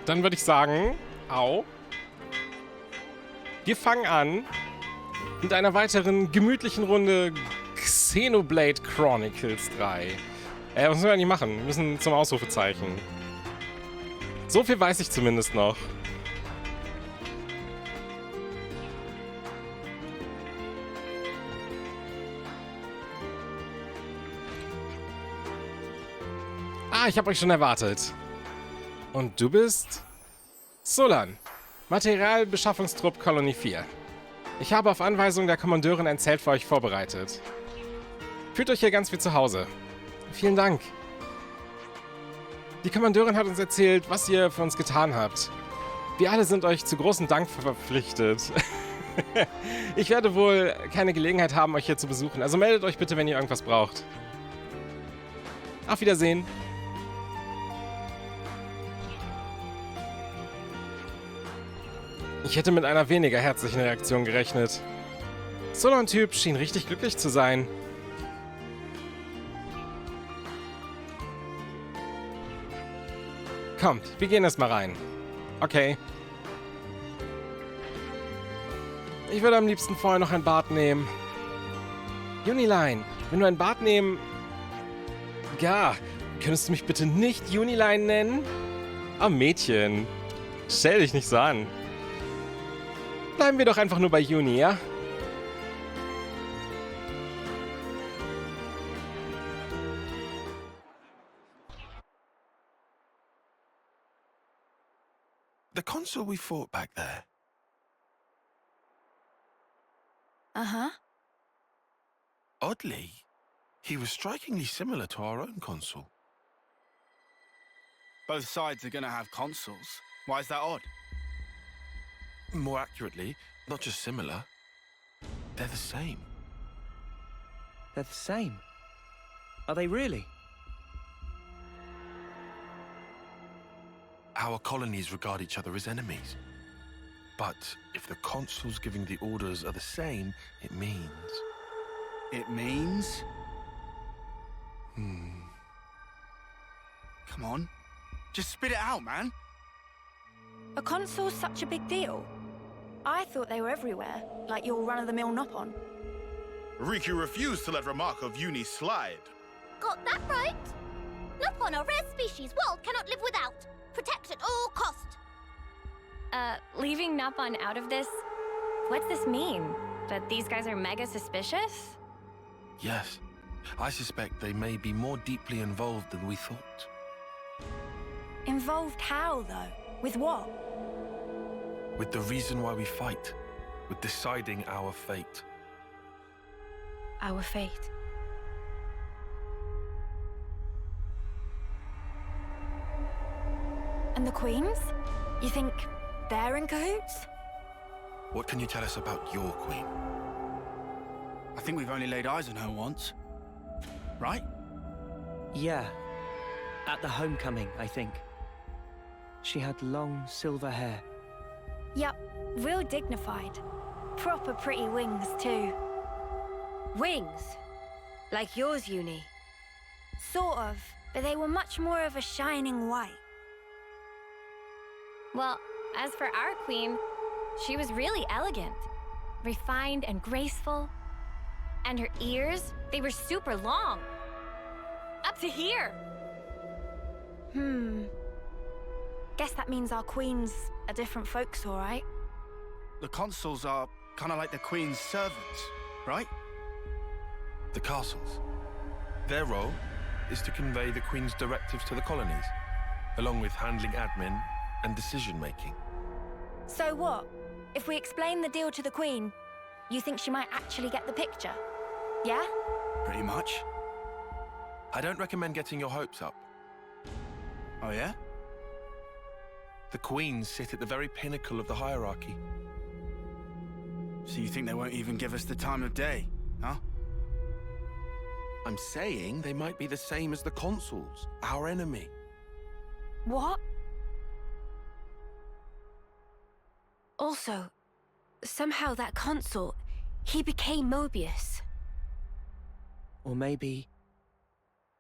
dann würde ich sagen, wir fangen an mit einer weiteren gemütlichen Runde Xenoblade Chronicles 3. Was müssen wir eigentlich machen? Wir müssen zum Ausrufezeichen. So viel weiß ich zumindest noch. Ich habe euch schon erwartet. Und du bist? Solan. Materialbeschaffungstrupp Kolonie 4. Ich habe auf Anweisung der Kommandeurin ein Zelt für euch vorbereitet. Fühlt euch hier ganz wie zu Hause. Vielen Dank. Die Kommandeurin hat uns erzählt, was ihr für uns getan habt. Wir alle sind euch zu großem Dank verpflichtet. Ich werde wohl keine Gelegenheit haben, euch hier zu besuchen. Also meldet euch bitte, wenn ihr irgendwas braucht. Auf Wiedersehen. Ich hätte mit einer weniger herzlichen Reaktion gerechnet. So ein Typ schien richtig glücklich zu sein. Kommt, wir gehen erst mal rein. Okay. Ich würde am liebsten vorher noch ein Bad nehmen. Juniline, wenn du ein Bad nehmen... Ja, könntest du mich bitte nicht Juniline nennen? Oh, Mädchen. Stell dich nicht so an. Bleiben wir doch einfach nur bei Juni, ja? The consul we fought back there. Uh-huh. Oddly, he was strikingly similar to our own consul. Both sides are gonna have consuls. Why is that odd? More accurately, not just similar, they're the same. They're the same? Are they really? Our colonies regard each other as enemies. But if the consuls giving the orders are the same, it means... It means? Come on. Just spit it out, man. Are consoles such a big deal? I thought they were everywhere, like your run-of-the-mill Nopon. Riku refused to let remark of Uni slide. Got that right? Nopon are rare species world cannot live without. Protect at all cost. Leaving Nopon out of this? What's this mean? That these guys are mega suspicious? Yes, I suspect they may be more deeply involved than we thought. Involved how, though? With what? With the reason why we fight. With deciding our fate. Our fate. And the queens? You think they're in cahoots? What can you tell us about your queen? I think we've only laid eyes on her once. Right? Yeah. At the homecoming, I think. She had long silver hair. Yup, real dignified. Proper pretty wings, too. Wings? Like yours, Uni? Sort of, but they were much more of a shining white. Well, as for our queen, she was really elegant. Refined and graceful. And her ears, they were super long. Up to here. Guess that means our queens are different folks, all right? The consuls are kind of like the queen's servants, right? The castles. Their role is to convey the Queen's directives to the colonies, along with handling admin and decision-making. So what? If we explain the deal to the Queen, you think she might actually get the picture? Yeah? Pretty much. I don't recommend getting your hopes up. Oh, yeah? The Queens sit at the very pinnacle of the hierarchy. So you think they won't even give us the time of day, huh? I'm saying they might be the same as the consuls, our enemy. What? Also, somehow that consul, he became Mobius. Or maybe...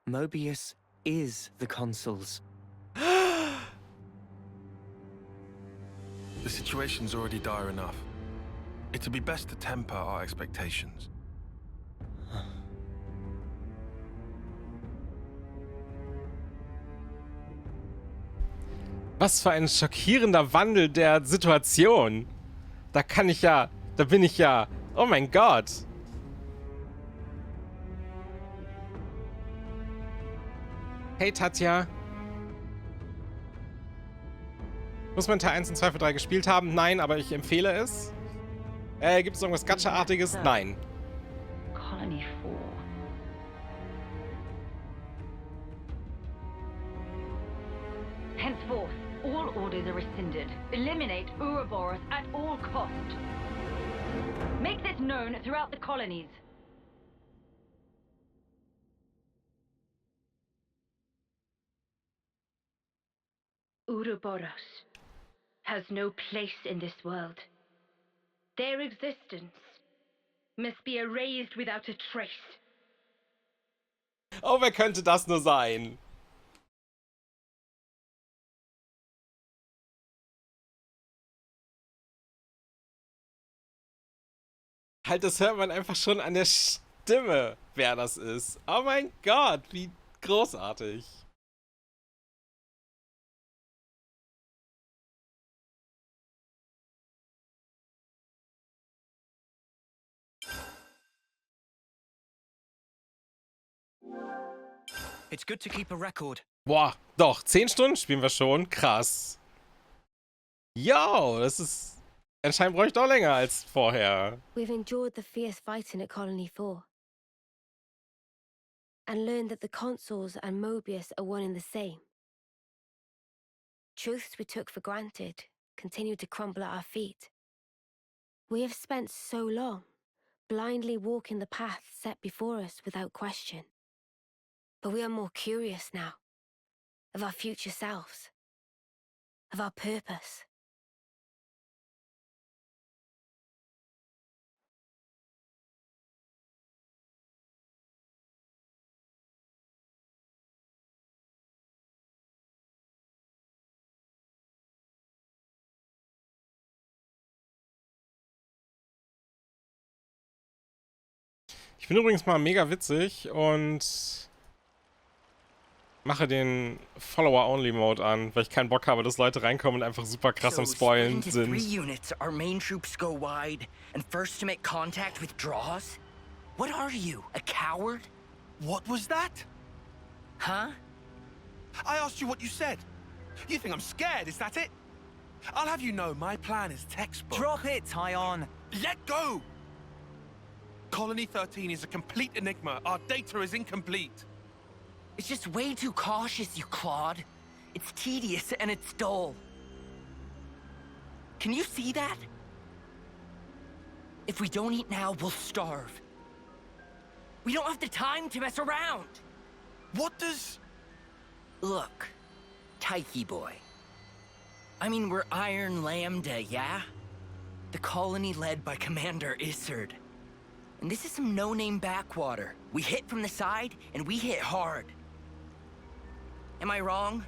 Mobius is the consuls. The situation's already dire enough. It'd be best to temper our expectations. Was für ein schockierender Wandel der Situation. Da bin ich ja. Oh mein Gott. Hey Tatja. Muss man Teil 1 und 2 für 3 gespielt haben? Nein, aber ich empfehle es. Gibt es irgendwas Gacha-artiges? Nein. Colony 4. Henceforth, all orders are rescinded. Eliminate Ouroboros at all cost. Make this known throughout the colonies. Ouroboros has no place in this world. Their existence must be erased without a trace. Oh, wer könnte das nur sein? Halt, das hört man einfach schon an der Stimme, wer das ist. Oh mein Gott, wie großartig. It's good to keep a record. Boah, doch, 10 Stunden spielen wir schon. Krass. Yo, das ist... Anscheinend brauche ich doch länger als vorher. We've endured the fierce fighting at Colony 4. And learned that the consuls and Mobius are one and the same. Truths we took for granted continue to crumble at our feet. We have spent so long blindly walking the path set before us without question. But we are more curious now, of our future selves, of our purpose. Ich bin übrigens mal mega witzig und mache den Follower-Only-Mode an, weil ich keinen Bock habe, dass Leute reinkommen und einfach super krass am Spoilen sind. 3 units, our main troops go wide, and first to make contact with draws? What are you, a coward? What was that? Huh? I asked you what you said. You think I'm scared, is that it? I'll have you know my plan is textbook. Drop it, Tyon. Let go! Colony 13 is a complete enigma. Our data is incomplete. It's just way too cautious, you clod. It's tedious and it's dull. Can you see that? If we don't eat now, we'll starve. We don't have the time to mess around. What does... Look, Tyche boy. I mean, we're Iron Lambda, yeah? The colony led by Commander Isard. And this is some no-name backwater. We hit from the side, and we hit hard. Am I wrong?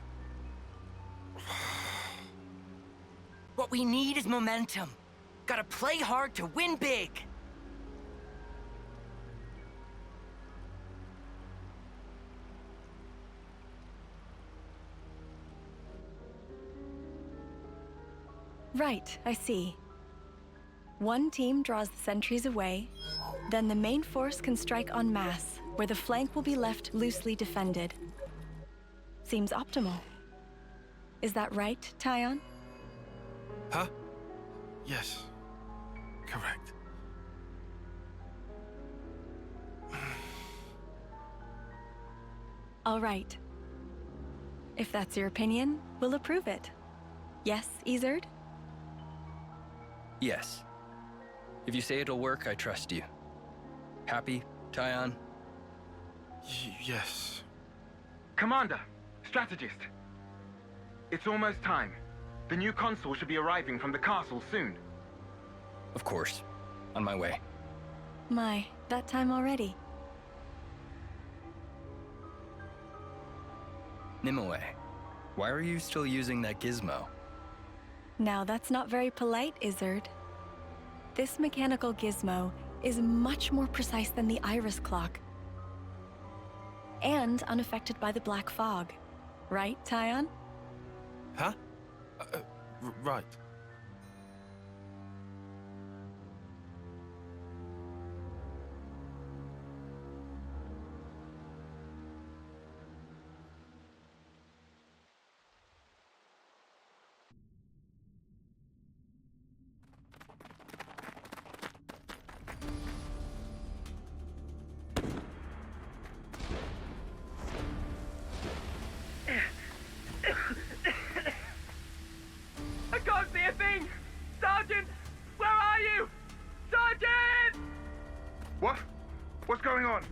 What we need is momentum. Gotta play hard to win big. Right, I see. One team draws the sentries away, then the main force can strike en masse, where the flank will be left loosely defended. Seems optimal. Is that right, Tyon? Huh? Yes. Correct. All right. If that's your opinion, we'll approve it. Yes, Isard? Yes. If you say it'll work, I trust you. Happy, Tyon? Yes. Commander, strategist. It's almost time. The new consul should be arriving from the castle soon. Of course. On my way. My, that time already. Nimue, why are you still using that gizmo? Now that's not very polite, Izzard. This mechanical gizmo is much more precise than the iris clock. And unaffected by the black fog. Right, Tyon? Huh? Right. I can't see a thing! Sergeant! Where are you? Sergeant! What? What's going on?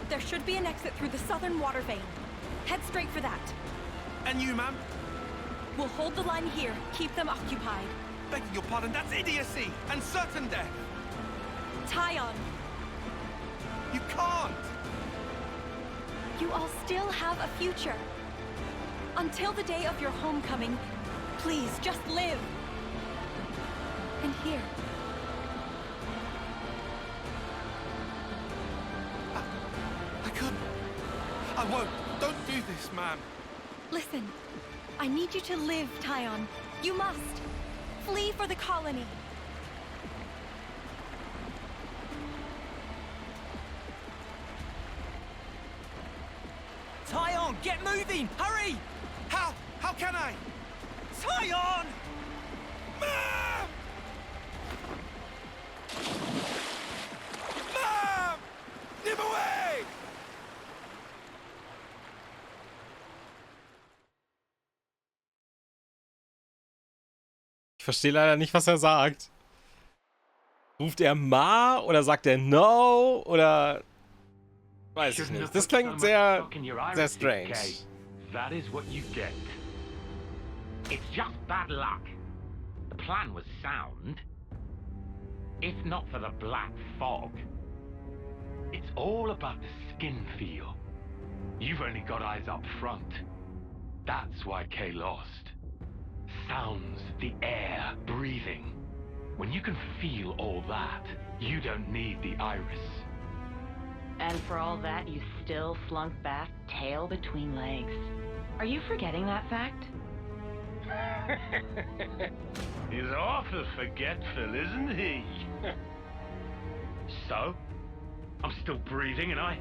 There should be an exit through the southern water vein. Head straight for that. And you, ma'am? We'll hold the line here, keep them occupied. Begging your pardon, that's idiocy and certain death. Tyon, You can't. you all still have a future. Until the day of your homecoming, please just live. And here. I couldn't. I won't. Don't do this, ma'am. Listen, I need you to live, Tyon. You must. Flee for the colony. Tyon, get moving! Hurry! How can I? Tyon! Ma'am! Ma'am! Leave away! Ich verstehe leider nicht, was er sagt. Ruft er Ma oder sagt er No oder weiß ich nicht. Das klingt sehr strange. That is what you get. It's just bad luck. The plan was sound. If not for the black fog. It's all about the skin feel. You've only got eyes up front. That's why Kay lost. Sounds, the air, breathing. When you can feel all that, you don't need the iris. And for all that, you still slunk back, tail between legs. Are you forgetting that fact? He's awful forgetful, isn't he? So, I'm still breathing, and I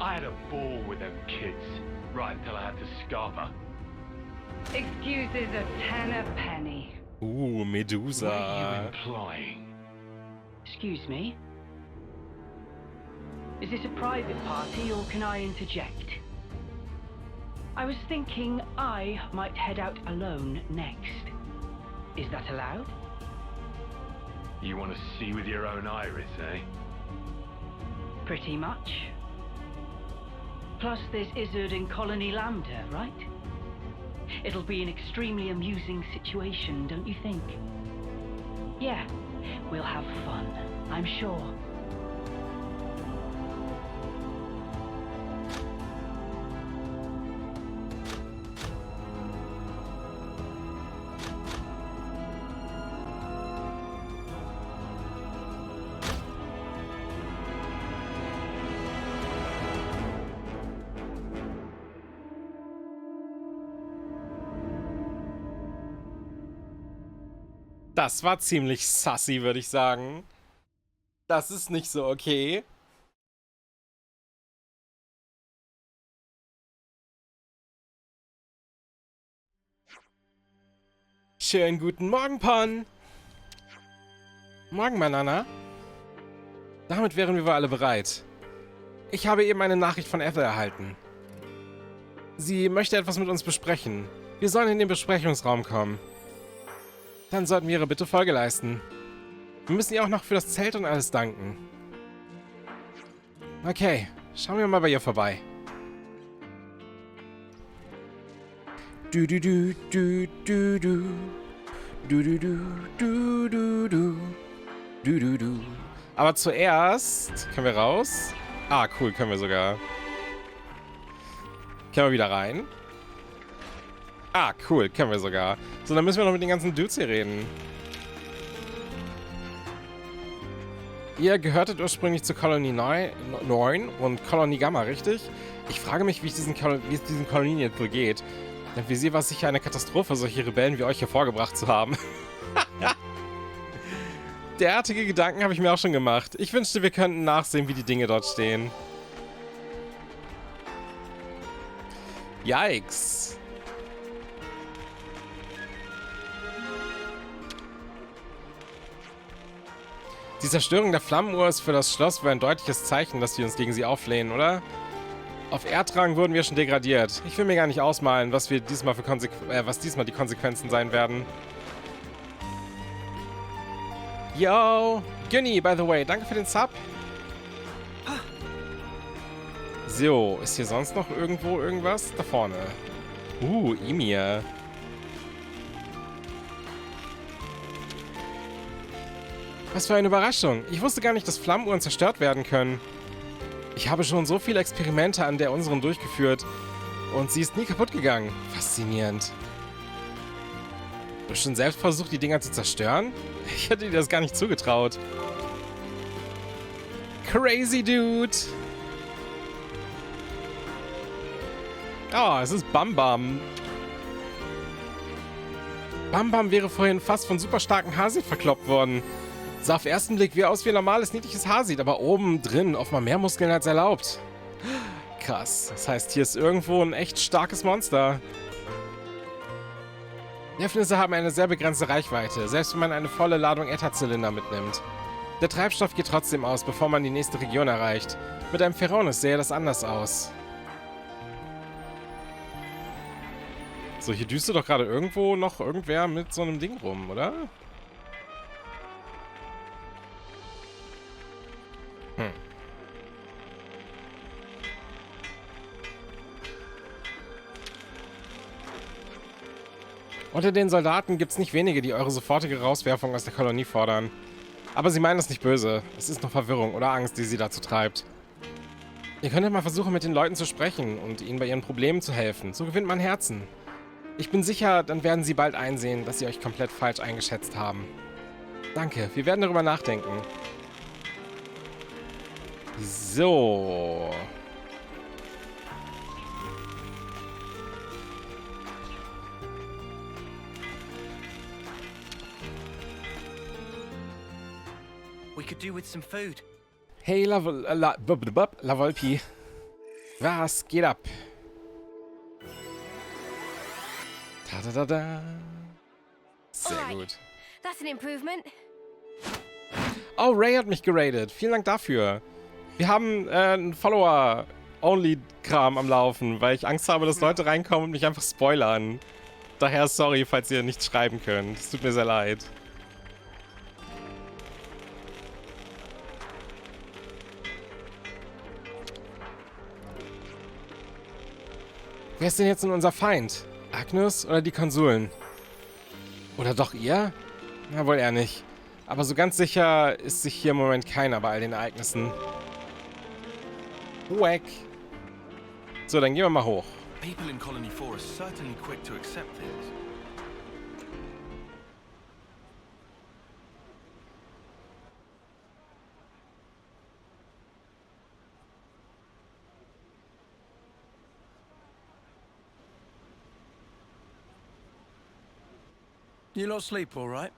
had a ball with them kids, right until I had to scupper. Excuses a tenner penny. Medusa. What are you implying? Excuse me? Is this a private party, or can I interject? I was thinking I might head out alone next. Is that allowed? You want to see with your own iris, eh? Pretty much. Plus there's Izzard and Colony Lambda, right? It'll be an extremely amusing situation, don't you think? Yeah, we'll have fun, I'm sure. Das war ziemlich sassy, würde ich sagen. Das ist nicht so okay. Schönen guten Morgen, Pon. Morgen, Banana. Damit wären wir wohl alle bereit. Ich habe eben eine Nachricht von Ethel erhalten. Sie möchte etwas mit uns besprechen. Wir sollen in den Besprechungsraum kommen. Dann sollten wir ihre Bitte Folge leisten. Wir müssen ihr auch noch für das Zelt und alles danken. Okay, schauen wir mal bei ihr vorbei. Du du du du du du du du du du du du du du du. Aber zuerst können wir raus. Ah, cool, können wir sogar. Können wir wieder rein? Ah, cool, können wir sogar. So, dann müssen wir noch mit den ganzen Dudes hier reden. Ihr gehörtet ursprünglich zu Kolonie 9 und Kolonie Gamma, richtig? Ich frage mich, wie es diesen Kolonien jetzt wohl geht. Denn für sie war es sicher eine Katastrophe, solche Rebellen wie euch hervorgebracht zu haben. Derartige Gedanken habe ich mir auch schon gemacht. Ich wünschte, wir könnten nachsehen, wie die Dinge dort stehen. Yikes. Die Zerstörung der Flammenuhr ist für das Schloss wohl ein deutliches Zeichen, dass wir uns gegen sie auflehnen, oder? Auf Erdrang wurden wir schon degradiert. Ich will mir gar nicht ausmalen, was diesmal die Konsequenzen sein werden. Yo! Günni, by the way, danke für den Sub. So, ist hier sonst noch irgendwo irgendwas? Da vorne. Emir. Was für eine Überraschung. Ich wusste gar nicht, dass Flammenuhren zerstört werden können. Ich habe schon so viele Experimente an der unseren durchgeführt und sie ist nie kaputt gegangen. Faszinierend. Du hast schon selbst versucht, die Dinger zu zerstören? Ich hätte dir das gar nicht zugetraut. Crazy Dude. Oh, es ist Bam Bam. Bam Bam wäre vorhin fast von super starken Hasid verkloppt worden. Sah auf den ersten Blick wie aus wie ein normales, niedliches Hasid, aber oben drin offenbar mehr Muskeln als erlaubt. Krass. Das heißt, hier ist irgendwo ein echt starkes Monster. Nervnisse haben eine sehr begrenzte Reichweite, selbst wenn man eine volle Ladung Ätherzylinder mitnimmt. Der Treibstoff geht trotzdem aus, bevor man die nächste Region erreicht. Mit einem Pheronis sähe das anders aus. So, hier düste doch gerade irgendwo noch irgendwer mit so einem Ding rum, oder? Unter den Soldaten gibt es nicht wenige, die eure sofortige Rauswerfung aus der Kolonie fordern. Aber sie meinen es nicht böse. Es ist nur Verwirrung oder Angst, die sie dazu treibt. Ihr könntet mal versuchen, mit den Leuten zu sprechen und ihnen bei ihren Problemen zu helfen. So gewinnt man Herzen. Ich bin sicher, dann werden sie bald einsehen, dass sie euch komplett falsch eingeschätzt haben. Danke, wir werden darüber nachdenken. So. We could do with some food. Hey, La Volpi. Was geht ab? Da. Sehr gut. That's an improvement. Oh, Ray hat mich geradet. Vielen Dank dafür. Wir haben einen Follower-Only-Kram am Laufen, weil ich Angst habe, dass Leute reinkommen und mich einfach spoilern. Daher sorry, falls ihr nichts schreiben könnt. Es tut mir sehr leid. Wer ist denn jetzt nun unser Feind? Agnes oder die Konsuln? Oder doch ihr? Na, wohl eher nicht. Aber so ganz sicher ist sich hier im Moment keiner bei all den Ereignissen. Wack. So, dann gehen wir mal hoch. People in Colony 4 are certainly quick to accept things. You lot sleep all right?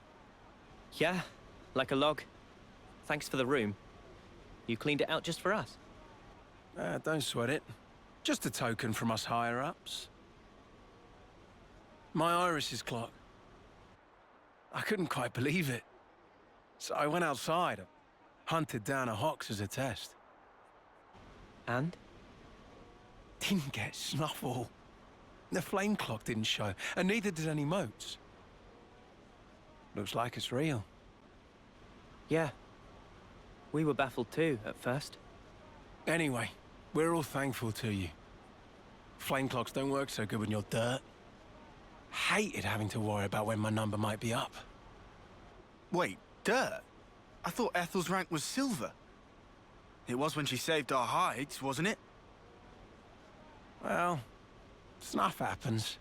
Yeah, like a log. Thanks for the room. You cleaned it out just for us. Don't sweat it. Just a token from us higher-ups. My Iris's clock. I couldn't quite believe it. So I went outside, hunted down a hox as a test. And? Didn't get snuffle. The flame clock didn't show, and neither did any motes. Looks like it's real. Yeah. We were baffled too, at first. Anyway, we're all thankful to you. Flame clocks don't work so good when you're dirt. Hated having to worry about when my number might be up. Wait, dirt? I thought Ethel's rank was silver. It was when she saved our hides, wasn't it? Well, stuff happens.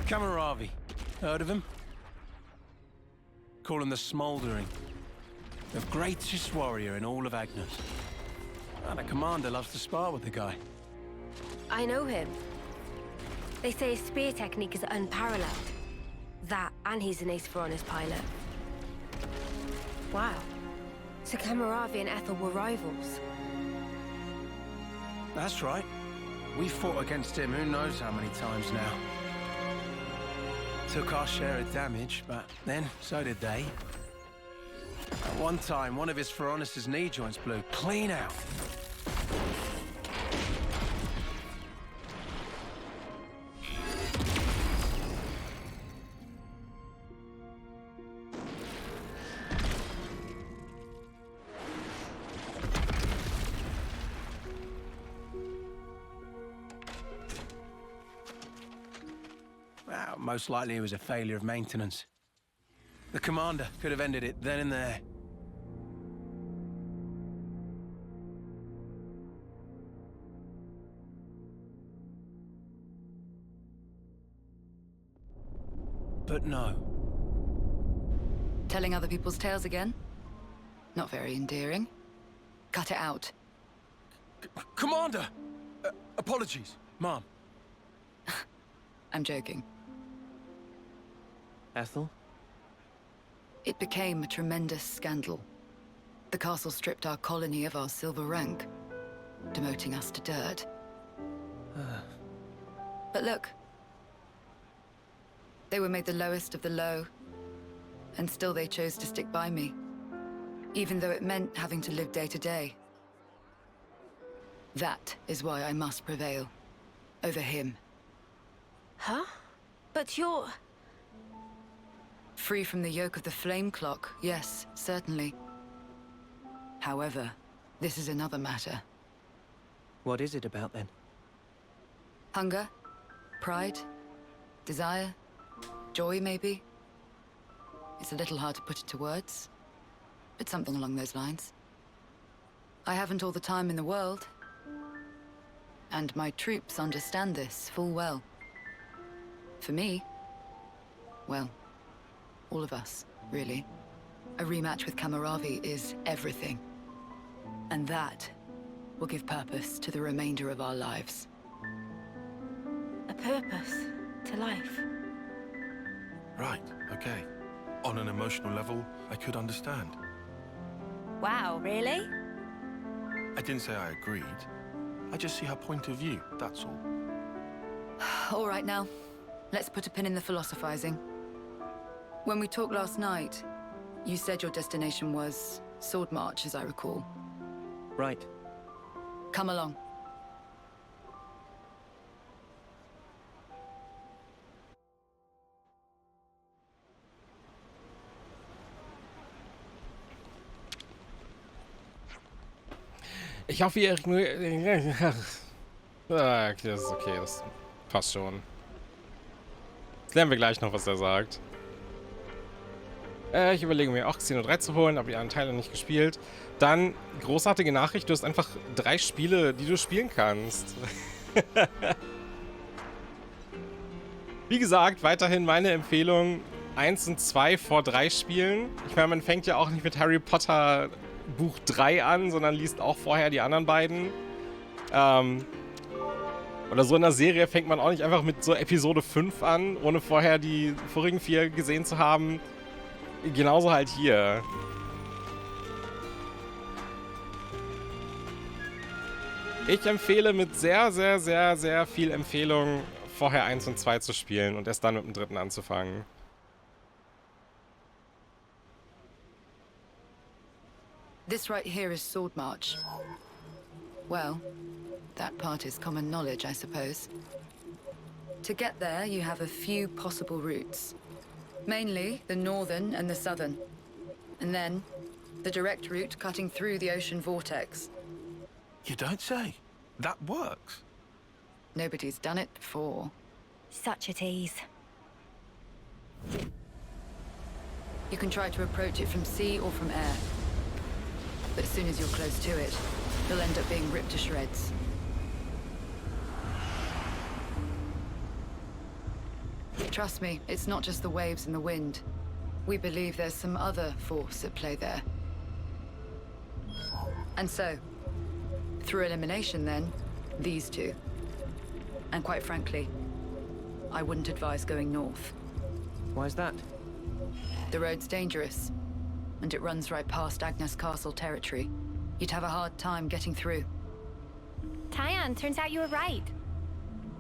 Kamaravi. Heard of him? Call him the Smouldering. The greatest warrior in all of Agnes. And the commander loves to spar with the guy. I know him. They say his spear technique is unparalleled. That, and he's an ace for honest pilot. Wow. So Kamaravi and Ethel were rivals. That's right. We fought against him who knows how many times now. Took our share of damage, but then so did they. At one time, one of his Phoronis' knee joints blew clean out. Well, most likely it was a failure of maintenance. The commander could have ended it then and there. But no. Telling other people's tales again? Not very endearing. Cut it out. Commander! Apologies, Mom. I'm joking. Ethel? It became a tremendous scandal. The castle stripped our colony of our silver rank, demoting us to dirt. But look. They were made the lowest of the low, and still they chose to stick by me, even though it meant having to live day to day. That is why I must prevail over him. Huh? But you're... Free from the yoke of the flame clock, yes, certainly. However, this is another matter. What is it about then? Hunger, pride, desire, joy maybe. It's a little hard to put into words, but something along those lines. I haven't all the time in the world, and my troops understand this full well. For me, well, all of us, really. A rematch with Kamaravi is everything. And that will give purpose to the remainder of our lives. A purpose to life. Right, okay. On an emotional level, I could understand. Wow, really? I didn't say I agreed. I just see her point of view, that's all. All right now, let's put a pin in the philosophizing. When we talked last night, you said your destination was Sword March, as I recall. Right. Come along. Ich hoffe, ihr das ist okay, das passt schon. Jetzt lernen wir gleich noch, was er sagt. Ich überlege mir auch Xeno 3 zu holen, aber die anderen Teile nicht gespielt. Dann, großartige Nachricht, du hast einfach 3 Spiele, die du spielen kannst. Wie gesagt, weiterhin meine Empfehlung, 1 und 2 vor 3 Spielen. Ich meine, man fängt ja auch nicht mit Harry Potter Buch 3 an, sondern liest auch vorher die anderen beiden. Oder so in der Serie fängt man auch nicht einfach mit so Episode 5 an, ohne vorher die vorigen 4 gesehen zu haben. Genauso halt hier. Ich empfehle mit sehr, sehr, sehr, sehr viel Empfehlung vorher 1 und 2 zu spielen und erst dann mit dem 3. anzufangen. This right here is Sword March. Well, that part is common knowledge, I suppose. To get there, you have a few possible routes. Mainly the northern and the southern. And then, the direct route cutting through the ocean vortex. You don't say. That works. Nobody's done it before. Such a tease. You can try to approach it from sea or from air. But as soon as you're close to it, you'll end up being ripped to shreds. Trust me, it's not just the waves and the wind. We believe there's some other force at play there. And so, through elimination then, these two. And quite frankly, I wouldn't advise going north. Why's that? The road's dangerous, and it runs right past Agnes Castle territory. You'd have a hard time getting through. Tyan, turns out you were right.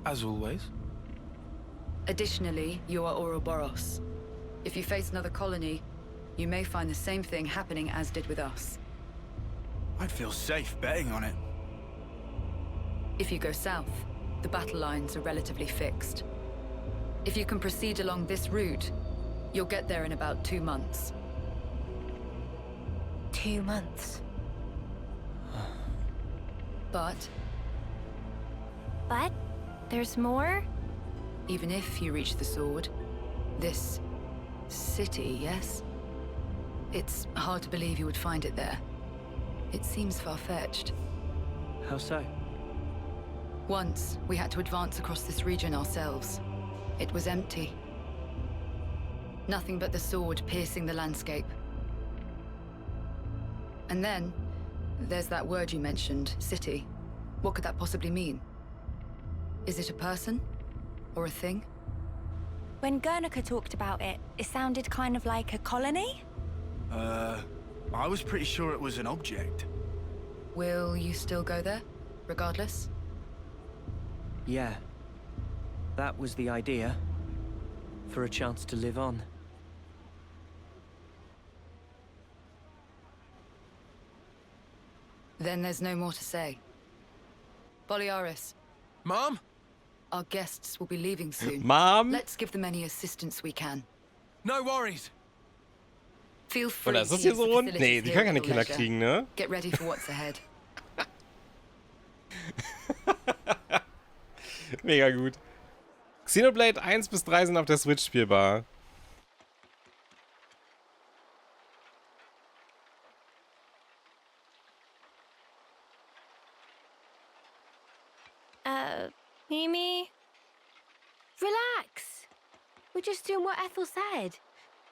As always. Additionally, you are Ouroboros. If you face another colony, you may find the same thing happening as did with us. I'd feel safe betting on it. If you go south, the battle lines are relatively fixed. If you can proceed along this route, you'll get there in about 2 months. 2 months? But there's more? even if you reach the sword, this city, yes? It's hard to believe you would find it there. It seems far-fetched. How so? Once, we had to advance across this region ourselves. It was empty. Nothing but the sword piercing the landscape. And then, there's that word you mentioned, city. What could that possibly mean? Is it a person? Or a thing? When Guernica talked about it, it sounded kind of like a colony? I was pretty sure it was an object. Will you still go there, regardless? Yeah. That was the idea. For a chance to live on. Then there's no more to say. Boliaris. Mom? Our guests will be leaving soon. Mom? Let's give them any assistance we can. No worries. Feel free Oder ist das to hier use so the rund? facilities Nee, die here können at keine your Kinder leisure. kriegen, ne? Get ready for what's ahead. Mega gut. Xenoblade 1 bis 3 sind auf der Switch spielbar. Mimi? Relax. We're just doing what Ethel said.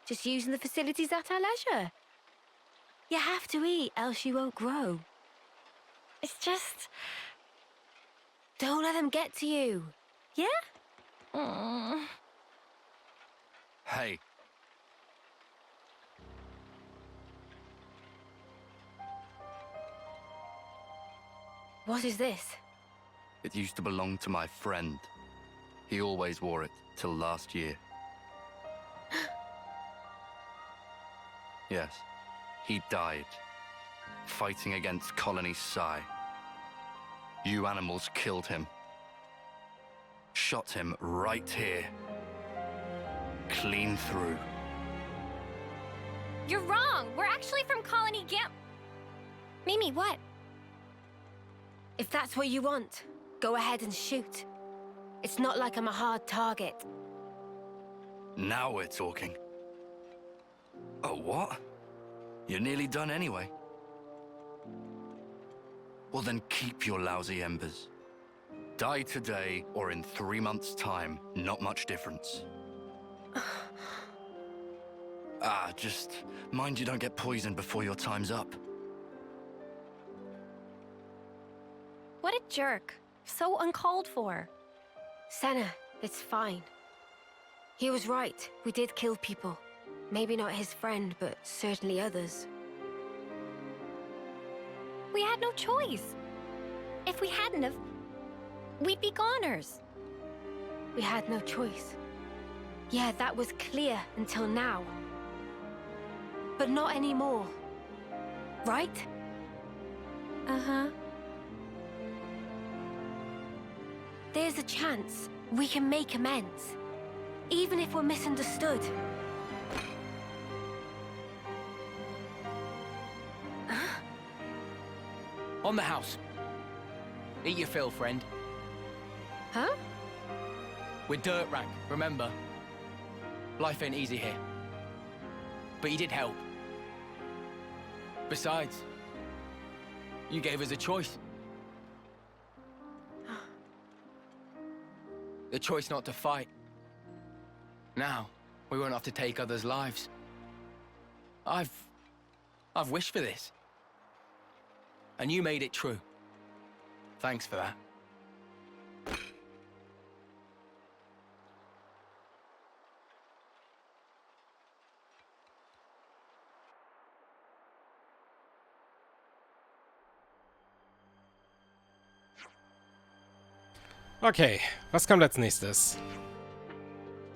Just using the facilities at our leisure. You have to eat, else you won't grow. It's just... Don't let them get to you. Yeah? Hey. What is this? It used to belong to my friend. He always wore it till last year. Yes, he died, fighting against Colony Psi. You animals killed him. Shot him right here. Clean through. You're wrong! We're actually from Colony Gimp. Mimi, what? If that's what you want, go ahead and shoot. It's not like I'm a hard target. Now we're talking. Oh, what? You're nearly done anyway. Well then keep your lousy embers. Die today or in 3 months' time, not much difference. Just mind you don't get poisoned before your time's up. What a jerk. So uncalled for. Senna, it's fine. He was right. We did kill people. Maybe not his friend, but certainly others. We had no choice. If we hadn't have, we'd be goners. We had no choice. Yeah, that was clear until now. But not anymore. Right? Uh-huh. There's a chance we can make amends. Even if we're misunderstood. On the house. Eat your fill, friend. Huh? We're dirt rank, remember? Life ain't easy here. But you did help. Besides, you gave us a choice. The choice not to fight. Now, we won't have to take others' lives. I've wished for this. And you made it true. Thanks for that. Okay, was kommt als nächstes?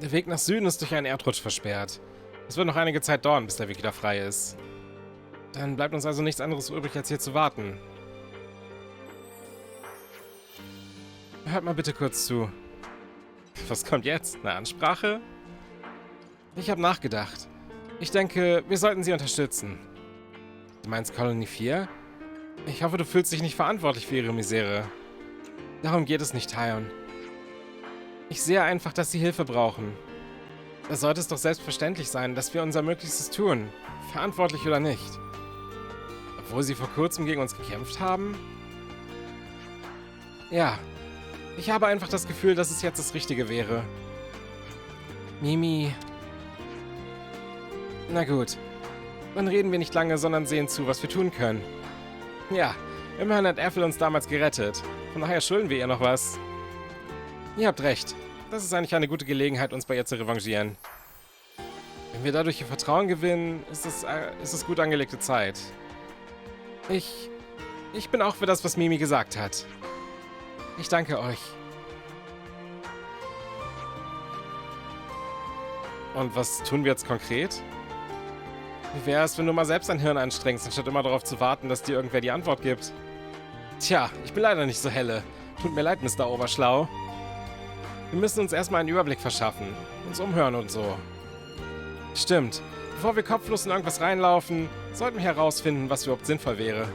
Der Weg nach Süden ist durch einen Erdrutsch versperrt. Es wird noch einige Zeit dauern, bis der Weg wieder frei ist. Dann bleibt uns also nichts anderes übrig, als hier zu warten. Hört mal bitte kurz zu. Was kommt jetzt? Eine Ansprache? Ich habe nachgedacht. Ich denke, wir sollten sie unterstützen. Du meinst Colony 4? Ich hoffe, du fühlst dich nicht verantwortlich für ihre Misere. Darum geht es nicht, Aion. Ich sehe einfach, dass sie Hilfe brauchen. Da sollte es doch selbstverständlich sein, dass wir unser Möglichstes tun. Verantwortlich oder nicht. Obwohl sie vor kurzem gegen uns gekämpft haben? Ja. Ich habe einfach das Gefühl, dass es jetzt das Richtige wäre. Mimi. Na gut. Dann reden wir nicht lange, sondern sehen zu, was wir tun können. Ja, immerhin hat Ethel uns damals gerettet. Von daher schulden wir ihr noch was. Ihr habt recht. Das ist eigentlich eine gute Gelegenheit, uns bei ihr zu revanchieren. Wenn wir dadurch ihr Vertrauen gewinnen, ist es gut angelegte Zeit. Ich bin auch für das, was Mimi gesagt hat. Ich danke euch. Und was tun wir jetzt konkret? Wie wäre es, wenn du mal selbst dein Hirn anstrengst, anstatt immer darauf zu warten, dass dir irgendwer die Antwort gibt? Tja, ich bin leider nicht so helle. Tut mir leid, Mr. Oberschlau. Wir müssen uns erstmal einen Überblick verschaffen. Uns umhören und so. Stimmt. Bevor wir kopflos in irgendwas reinlaufen, sollten wir herausfinden, was überhaupt sinnvoll wäre.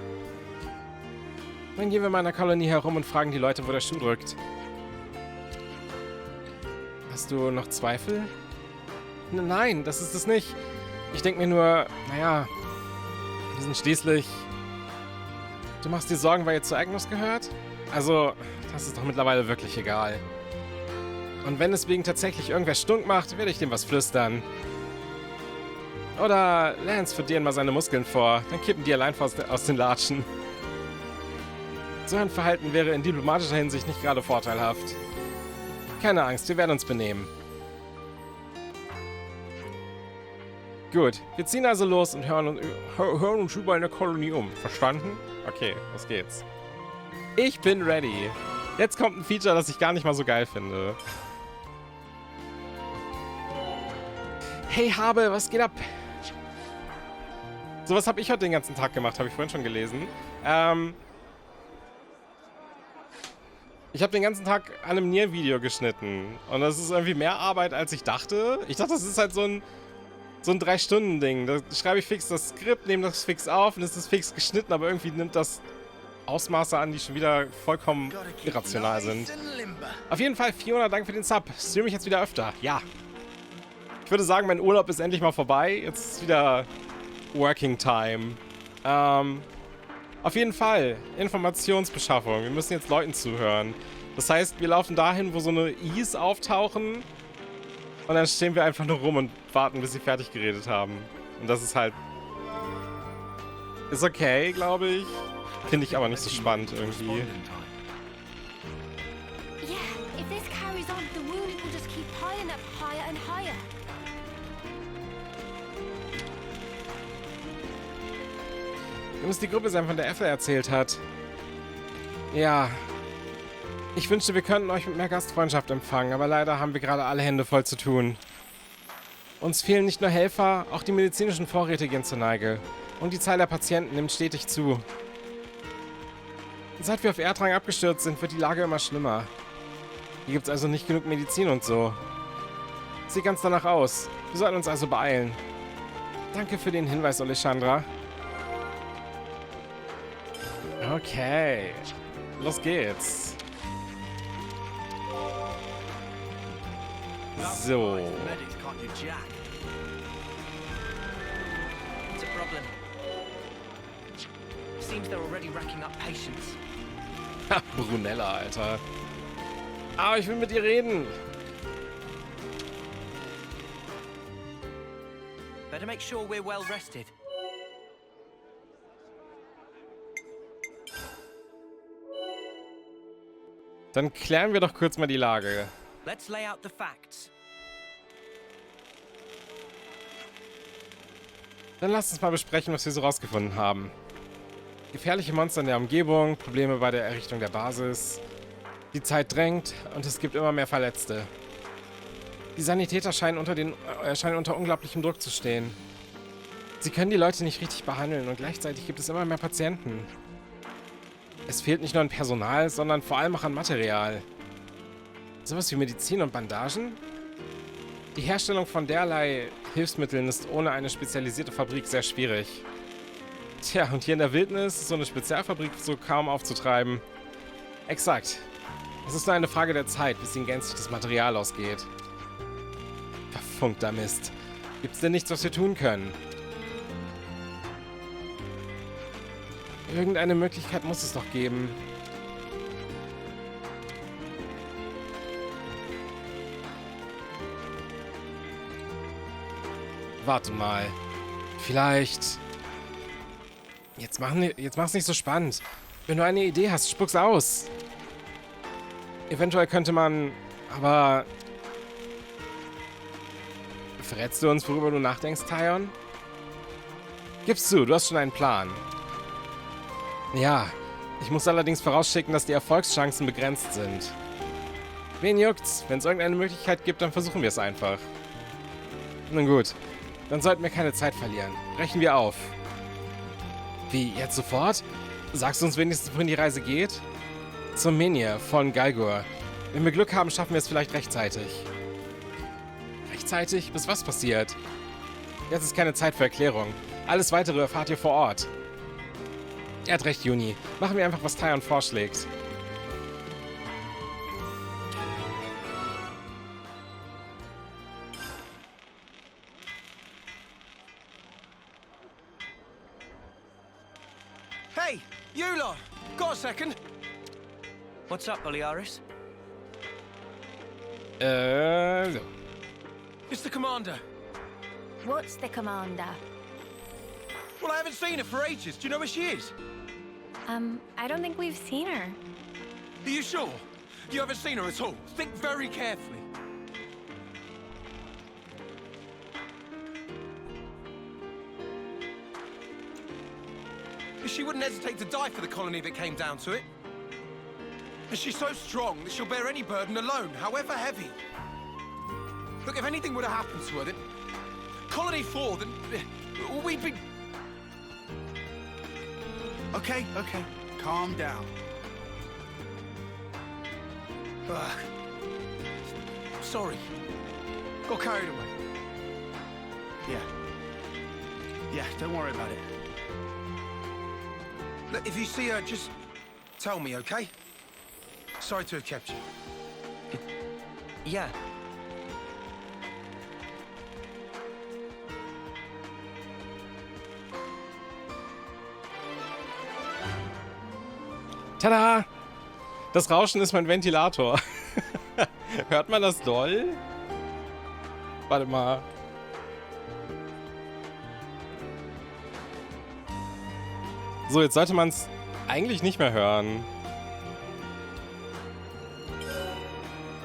Dann gehen wir mal in der Kolonie herum und fragen die Leute, wo der Schuh drückt. Hast du noch Zweifel? Nein, das ist es nicht. Ich denke mir nur, naja, wir sind schließlich... Du machst dir Sorgen, weil ihr zu Aionios gehört? Also, das ist doch mittlerweile wirklich egal. Und wenn es wegen tatsächlich irgendwer stunk macht, werde ich dem was flüstern. Oder Lance führt dir mal seine Muskeln vor, dann kippen die allein aus den Latschen. So ein Verhalten wäre in diplomatischer Hinsicht nicht gerade vorteilhaft. Keine Angst, wir werden uns benehmen. Gut, wir ziehen also los und hören uns über eine Kolonie um. Verstanden? Okay, los geht's. Ich bin ready. Jetzt kommt ein Feature, das ich gar nicht mal so geil finde. Hey Habe, was geht ab? Sowas habe ich heute den ganzen Tag gemacht, habe ich vorhin schon gelesen. Ich habe den ganzen Tag an einem Nier-Video geschnitten. Und das ist irgendwie mehr Arbeit, als ich dachte. Ich dachte, das ist halt so ein 3-Stunden-Ding. Da schreibe ich fix das Skript, nehme das fix auf und es ist fix geschnitten, aber irgendwie nimmt das Ausmaße an, die schon wieder vollkommen irrational sind. Auf jeden Fall, Fiona, danke für den Sub. Streame ich jetzt wieder öfter. Ja. Ich würde sagen, mein Urlaub ist endlich mal vorbei. Jetzt ist wieder Working Time. Auf jeden Fall, Informationsbeschaffung. Wir müssen jetzt Leuten zuhören. Das heißt, wir laufen dahin, wo so eine Is auftauchen. Und dann stehen wir einfach nur rum und warten, bis sie fertig geredet haben. Und das ist halt... Ist okay, glaube ich. Finde ich aber nicht so spannend irgendwie. Yeah, if this carries on, the wounding will just keep piling up higher and higher. Ihr müsst die Gruppe sein, von der Ethel erzählt hat. Ja. Ich wünschte, wir könnten euch mit mehr Gastfreundschaft empfangen, aber leider haben wir gerade alle Hände voll zu tun. Uns fehlen nicht nur Helfer, auch die medizinischen Vorräte gehen zur Neige. Und die Zahl der Patienten nimmt stetig zu. Seit wir auf Erdrang abgestürzt sind, wird die Lage immer schlimmer. Hier gibt es also nicht genug Medizin und so. Sieht ganz danach aus. Wir sollten uns also beeilen. Danke für den Hinweis, Alessandra. Okay. Los geht's. So. It's a problem. Seems they're already racking up patients. Brunella, Alter. Aber ich will mit ihr reden. Better make sure we're well rested. Dann klären wir doch kurz mal die Lage. Let's lay out the facts. Dann lasst uns mal besprechen, was wir so rausgefunden haben. Gefährliche Monster in der Umgebung, Probleme bei der Errichtung der Basis. Die Zeit drängt und es gibt immer mehr Verletzte. Die Sanitäter scheinen unter unglaublichem Druck zu stehen. Sie können die Leute nicht richtig behandeln und gleichzeitig gibt es immer mehr Patienten. Es fehlt nicht nur an Personal, sondern vor allem auch an Material. Sowas wie Medizin und Bandagen? Die Herstellung von derlei Hilfsmitteln ist ohne eine spezialisierte Fabrik sehr schwierig. Tja, und hier in der Wildnis ist so eine Spezialfabrik so kaum aufzutreiben. Exakt. Es ist nur eine Frage der Zeit, bis ihnen gänzlich das Material ausgeht. Verfunkter Mist. Gibt's denn nichts, was wir tun können? Irgendeine Möglichkeit muss es doch geben. Warte mal. Vielleicht... Jetzt mach's nicht so spannend. Wenn du eine Idee hast, spuck's aus. Eventuell könnte man... Aber... Verrätst du uns, worüber du nachdenkst, Tyon? Gib's zu, du hast schon einen Plan. Ja, ich muss allerdings vorausschicken, dass die Erfolgschancen begrenzt sind. Wen juckt's? Wenn es irgendeine Möglichkeit gibt, dann versuchen wir es einfach. Nun gut, dann sollten wir keine Zeit verlieren. Brechen wir auf. Wie, jetzt sofort? Sagst du uns wenigstens, wohin die Reise geht? Zum Menhir von Galgur. Wenn wir Glück haben, schaffen wir es vielleicht rechtzeitig. Rechtzeitig? Bis was passiert? Jetzt ist keine Zeit für Erklärung. Alles Weitere erfahrt ihr vor Ort. Er hat recht, Juni. Machen wir einfach, was Tyon vorschlägt. Hey, you lot! Got a second? What's up, Balearis? So. It's the commander. What's the commander? Well, I haven't seen her for ages. Do you know where she is? I don't think we've seen her. Are you sure? You haven't seen her at all? Think very carefully. She wouldn't hesitate to die for the colony that came down to it. And she's so strong that she'll bear any burden alone, however heavy. Look, if anything would have happened to her, then... Colony 4, then... we'd be... Okay. Calm down. Ugh. Sorry. Got carried away. Yeah, don't worry about it. Look, if you see her, just tell me, okay? Sorry to have kept you. Yeah. Tada! Das Rauschen ist mein Ventilator. Hört man das doll? Warte mal. So, jetzt sollte man es eigentlich nicht mehr hören.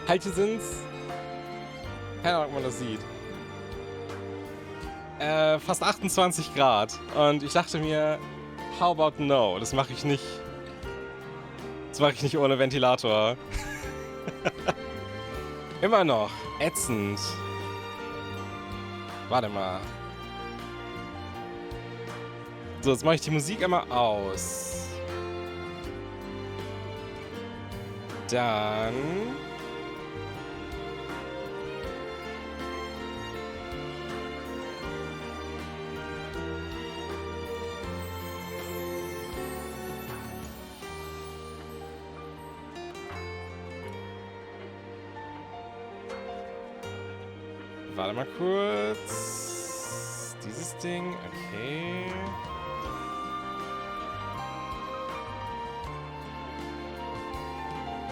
Halt, hier sind's. Keine Ahnung, ob man das sieht. Fast 28 Grad. Und ich dachte mir, how about no? Das mache ich nicht. Das mache ich nicht ohne Ventilator. Immer noch. Ätzend. Warte mal. So, jetzt mache ich die Musik einmal aus. Dann... Warte mal kurz. Dieses Ding, okay.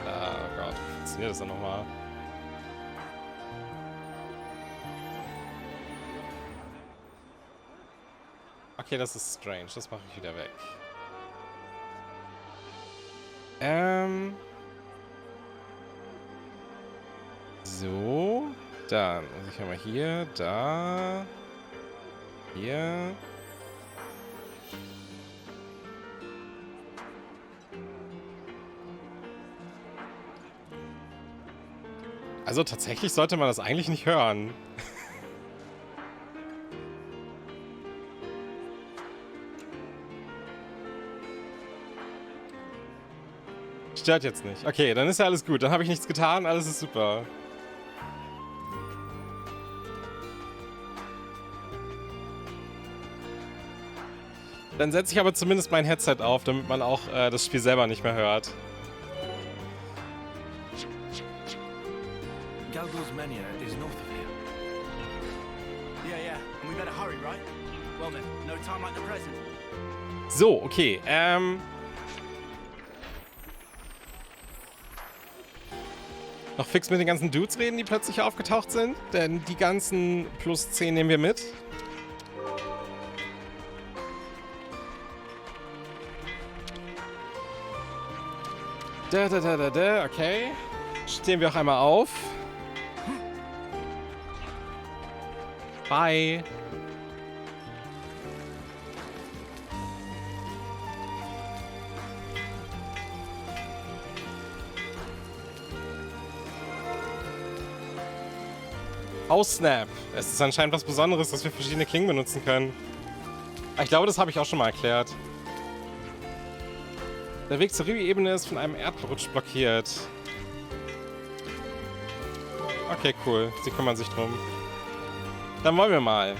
Oh Gott, wie funktioniert das denn nochmal? Okay, das ist strange. Das mache ich wieder weg. So. Dann muss ich einmal hier, da, hier. Also tatsächlich sollte man das eigentlich nicht hören. Stört jetzt nicht. Okay, dann ist ja alles gut. Dann habe ich nichts getan. Alles ist super. Dann setze ich aber zumindest mein Headset auf, damit man auch das Spiel selber nicht mehr hört. Galgul's Mania is north of here. Yeah, and we better hurry, right? Well then, no time like the present. So, okay, noch fix mit den ganzen Dudes reden, die plötzlich aufgetaucht sind, denn die ganzen plus 10 nehmen wir mit. Okay. Stehen wir auch einmal auf. Bye. Oh Snap. Es ist anscheinend was Besonderes, dass wir verschiedene Klingen benutzen können. Ich glaube, das habe ich auch schon mal erklärt. Der Weg zur Rio-Ebene ist von einem Erdrutsch blockiert. Okay, cool. Sie kümmern sich drum. Dann wollen wir mal.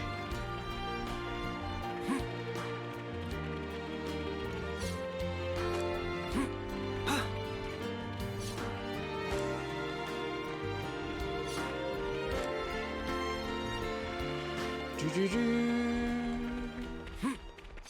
Du.